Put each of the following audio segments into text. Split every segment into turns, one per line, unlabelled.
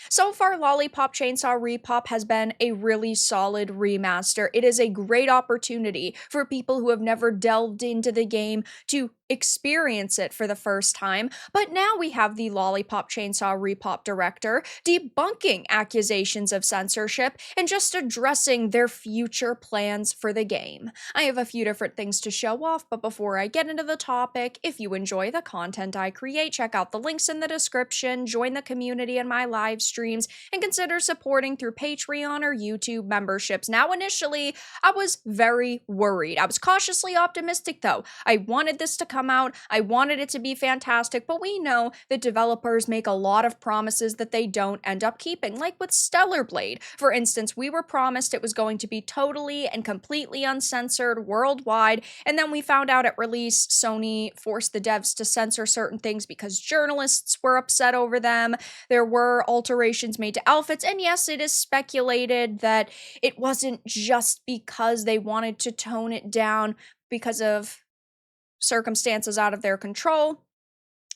So far, Lollipop Chainsaw RePOP has been a really solid remaster. It is a great opportunity for people who have never delved into the game to experience it for the first time. But now we have the Lollipop Chainsaw RePOP director debunking accusations of censorship and just addressing their future plans for the game. I have a few different things to show off, but before I get into the topic, if you enjoy the content I create, check out the links in the description, join the community in my live streams, and consider supporting through Patreon or YouTube memberships. Now, initially, I was very worried. I was cautiously optimistic, though. I wanted this to come out, I wanted it to be fantastic, but we know that developers make a lot of promises that they don't end up keeping, like with Stellar Blade. For instance, we were promised it was going to be totally and completely uncensored worldwide, and then we found out at release Sony forced the devs to censor certain things because journalists were upset over them. There were alterations made to outfits, and yes, it is speculated that it wasn't just because they wanted to tone it down because of circumstances out of their control,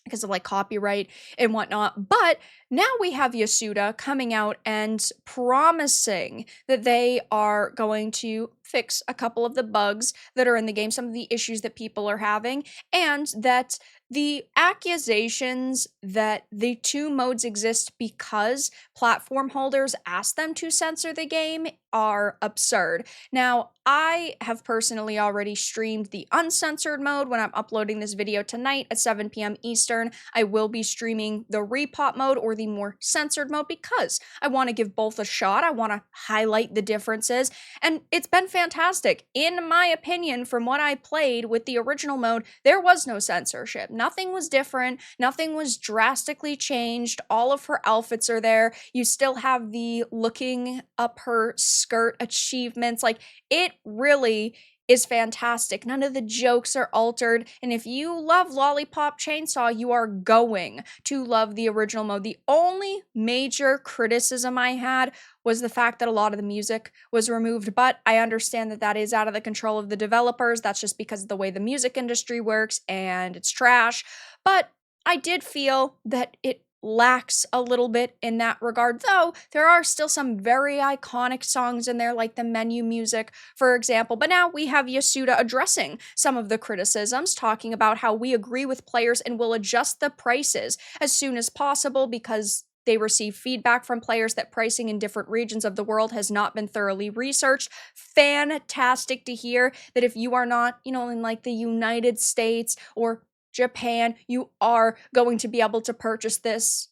because of like copyright and whatnot. But now we have Yasuda coming out and promising that they are going to fix a couple of the bugs that are in the game, some of the issues that people are having, and that the accusations that the two modes exist because platform holders asked them to censor the game are absurd. Now, I have personally already streamed the uncensored mode. When I'm uploading this video tonight at 7 p.m. Eastern, I will be streaming the RePOP mode or the more censored mode because I want to give both a shot. I want to highlight the differences, and it's been fantastic. In my opinion, from what I played with the original mode, there was no censorship. Nothing was different. Nothing was drastically changed. All of her outfits are there. You still have the looking up her skirt achievements. Like, it really is fantastic. None of the jokes are altered, and if you love Lollipop Chainsaw, you are going to love the original mode. The only major criticism I had was the fact that a lot of the music was removed, but I understand that that is out of the control of the developers. That's just because of the way the music industry works, and it's trash. But I did feel that it lacks a little bit in that regard, though there are still some very iconic songs in there, like the menu music, for example. But now we have Yasuda addressing some of the criticisms, talking about how we agree with players and will adjust the prices as soon as possible because they receive feedback from players that pricing in different regions of the world has not been thoroughly researched. Fantastic to hear that if you are not, in like the United States or Japan, you are going to be able to purchase this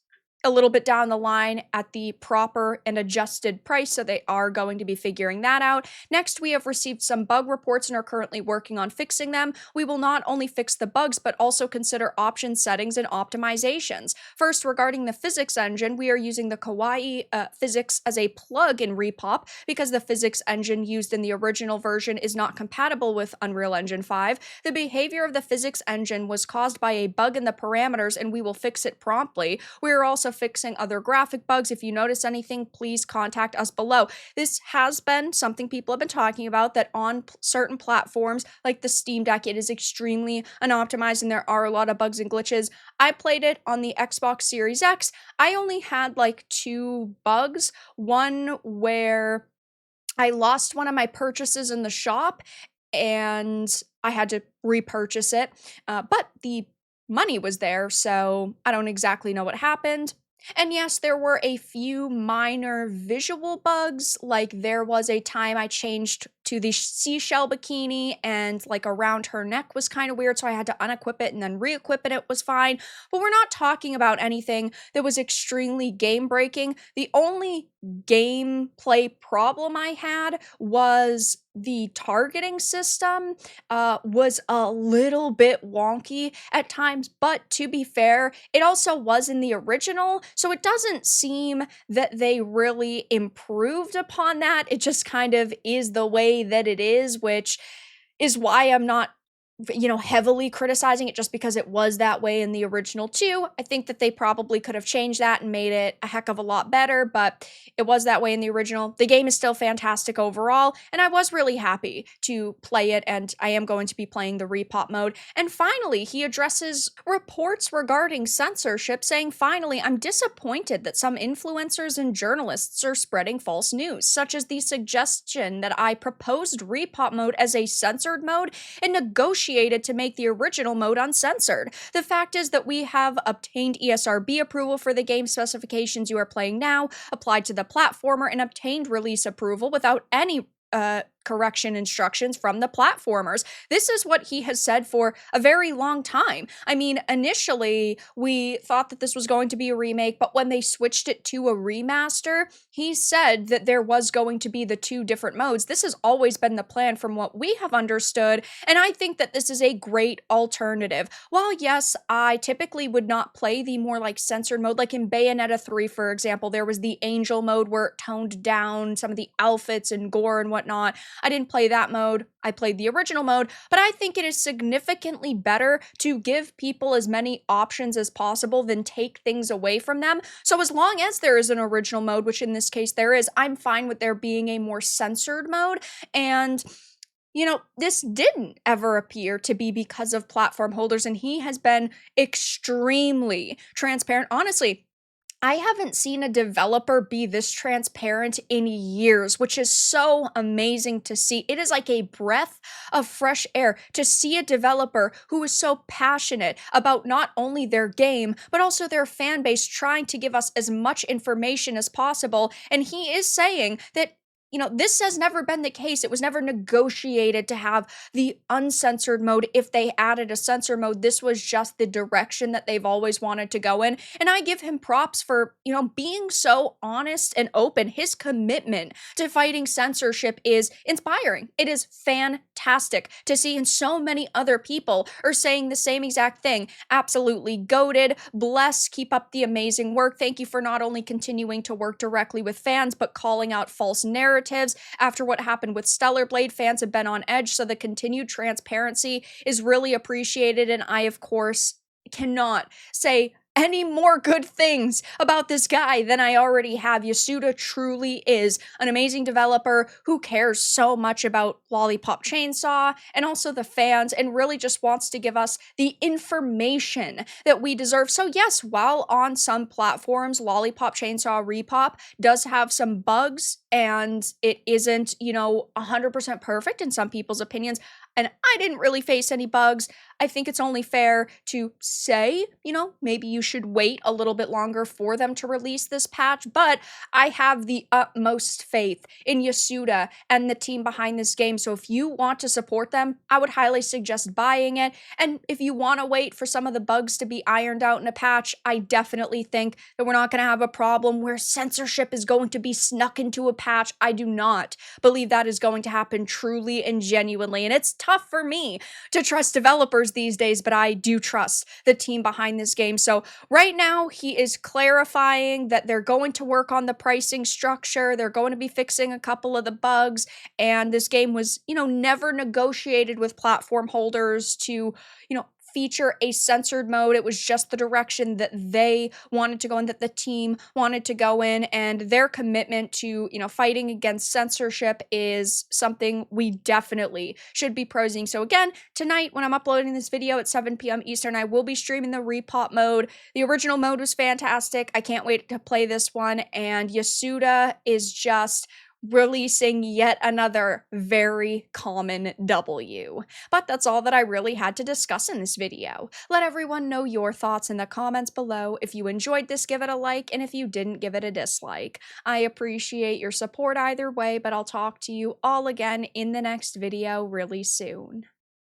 a little bit down the line at the proper and adjusted price, so they are going to be figuring that out. Next, we have received some bug reports and are currently working on fixing them. We will not only fix the bugs, but also consider option settings and optimizations. First, regarding the physics engine, we are using the Kawaii physics as a plug in RePOP because the physics engine used in the original version is not compatible with Unreal Engine 5. The behavior of the physics engine was caused by a bug in the parameters, and we will fix it promptly. We are also fixing other graphic bugs. If you notice anything, please contact us below. This has been something people have been talking about, that on certain platforms like the Steam Deck, it is extremely unoptimized and there are a lot of bugs and glitches. I played it on the Xbox Series X. I only had like 2 bugs. One where I lost one of my purchases in the shop and I had to repurchase it, but the money was there, so I don't exactly know what happened. And yes, there were a few minor visual bugs, like there was a time I changed to the seashell bikini and like around her neck was kind of weird, so I had to unequip it and then re-equip it. It was fine, but we're not talking about anything that was extremely game-breaking. The only gameplay problem I had was the targeting system was a little bit wonky at times, but to be fair, it also was in the original, so it doesn't seem that they really improved upon that. It just kind of is the way that it is, which is why I'm not heavily criticizing it just because it was that way in the original too. I think that they probably could have changed that and made it a heck of a lot better, but it was that way in the original. The game is still fantastic overall, and I was really happy to play it, and I am going to be playing the RePOP mode. And finally, he addresses reports regarding censorship, saying, finally, I'm disappointed that some influencers and journalists are spreading false news, such as the suggestion that I proposed RePOP mode as a censored mode and negotiated to make the original mode uncensored. The fact is that we have obtained ESRB approval for the game specifications you are playing now, applied to the platformer, and obtained release approval without any correction instructions from the platformers. This is what he has said for a very long time. I mean, initially, we thought that this was going to be a remake, but when they switched it to a remaster, he said that there was going to be the two different modes. This has always been the plan from what we have understood, and I think that this is a great alternative. While, yes, I typically would not play the more like censored mode, like in Bayonetta 3, for example, there was the Angel mode where it toned down some of the outfits and gore and whatnot. I didn't play that mode. I played the original mode, but I think it is significantly better to give people as many options as possible than take things away from them. So as long as there is an original mode, which in this case there is, I'm fine with there being a more censored mode. And this didn't ever appear to be because of platform holders, and he has been extremely transparent. Honestly, I haven't seen a developer be this transparent in years, which is so amazing to see. It is like a breath of fresh air to see a developer who is so passionate about not only their game, but also their fan base, trying to give us as much information as possible. And he is saying that this has never been the case. It was never negotiated to have the uncensored mode if they added a censor mode. This was just the direction that they've always wanted to go in. And I give him props for, being so honest and open. His commitment to fighting censorship is inspiring. It is fantastic to see, and so many other people are saying the same exact thing. Absolutely goated. Bless, keep up the amazing work. Thank you for not only continuing to work directly with fans, but calling out false narratives. After what happened with Stellar Blade, fans have been on edge, so the continued transparency is really appreciated, and I, of course, cannot say any more good things about this guy than I already have. Yasuda truly is an amazing developer who cares so much about Lollipop Chainsaw and also the fans, and really just wants to give us the information that we deserve. So yes, while on some platforms, Lollipop Chainsaw RePOP does have some bugs and it isn't, 100% perfect in some people's opinions, and I didn't really face any bugs. I think it's only fair to say, maybe you should wait a little bit longer for them to release this patch, but I have the utmost faith in Yasuda and the team behind this game, so if you want to support them, I would highly suggest buying it, and if you want to wait for some of the bugs to be ironed out in a patch, I definitely think that we're not going to have a problem where censorship is going to be snuck into a patch. I do not believe that is going to happen truly and genuinely, and it's tough for me to trust developers these days, but I do trust the team behind this game. So right now, he is clarifying that they're going to work on the pricing structure, they're going to be fixing a couple of the bugs, and this game was, never negotiated with platform holders to, feature a censored mode. It was just the direction that they wanted to go in, that the team wanted to go in, and their commitment to, fighting against censorship is something we definitely should be praising. So again, tonight when I'm uploading this video at 7 p.m. Eastern, I will be streaming the RePOP mode. The original mode was fantastic. I can't wait to play this one, and Yasuda is just releasing yet another very common W. But that's all that I really had to discuss in this video. Let everyone know your thoughts in the comments below. If you enjoyed this, give it a like, and if you didn't, give it a dislike. I appreciate your support either way, but I'll talk to you all again in the next video really soon.